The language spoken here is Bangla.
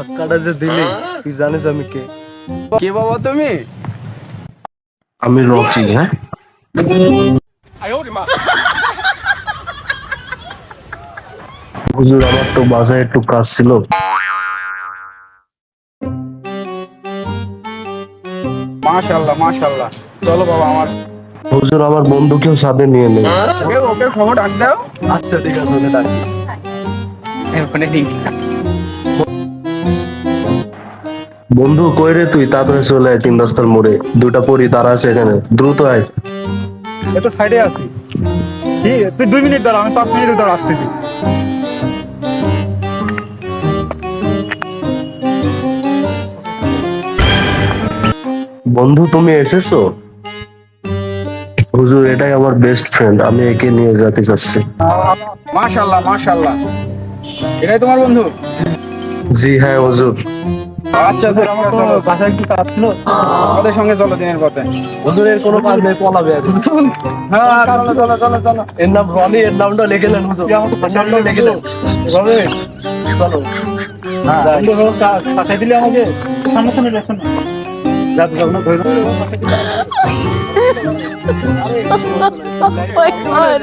ধাক্কাটা যে দিলি তুই জানিস আমি কে? কে বাবা তুমি? আমি রকি। হ্যাঁ, হুজুর আমার তো বাসায় একটু কাজ ছিল। মাশাআল্লাহ মাশাআল্লাহ, চলো বাবা আমার হুজুর আমার বন্ধুকেও সাথে নিয়ে নেই। ওকে ওকে খবর ডাক দাও। আচ্ছা ঠিক আছে, ওকে ডাকিস। ওখানে ঠিক বন্ধু কই রে তুই? তাড়াতাড়ি চলে আয়, 3 রাস্তার মোড়ে দুটা পরি দাঁড়া আছে এখানে, দ্রুত আয়। এত সাইডে আছি। কি তুই 2 মিনিট দাঁড়া, আমি 5 মিনিট দাঁড়া আসতেছি। বন্ধু তুমি এসেছো? হুজুর এটাই আমার বেস্ট ফ্রেন্ড, আমি একে নিয়ে যেতে চাচ্ছি। মাশাআল্লাহ মাশাআল্লাহ, এটাই তোমার বন্ধু? জি হ্যাঁ হুজুর। আচ্ছা ঠিক আমার আছে, তো চলো বাসায় একটু কাজ ছিল। আমাদের সঙ্গে চলো দিনের পথে। হুজুর এর কোনো কাজ নেই, পলাবে। হ্যাঁ চলো চলো চলো চলো। এর নাম রনি, এর নামটা লিখে নেন হুজুর। তুই আমাকে এর নামটা লিখে নেন। এভাবে চলো। হ্যাঁ যাই। বাসায় দিলে আমাকে সামনে সামনে দেখো না। যাতে যাবো না ধরে Oh my god.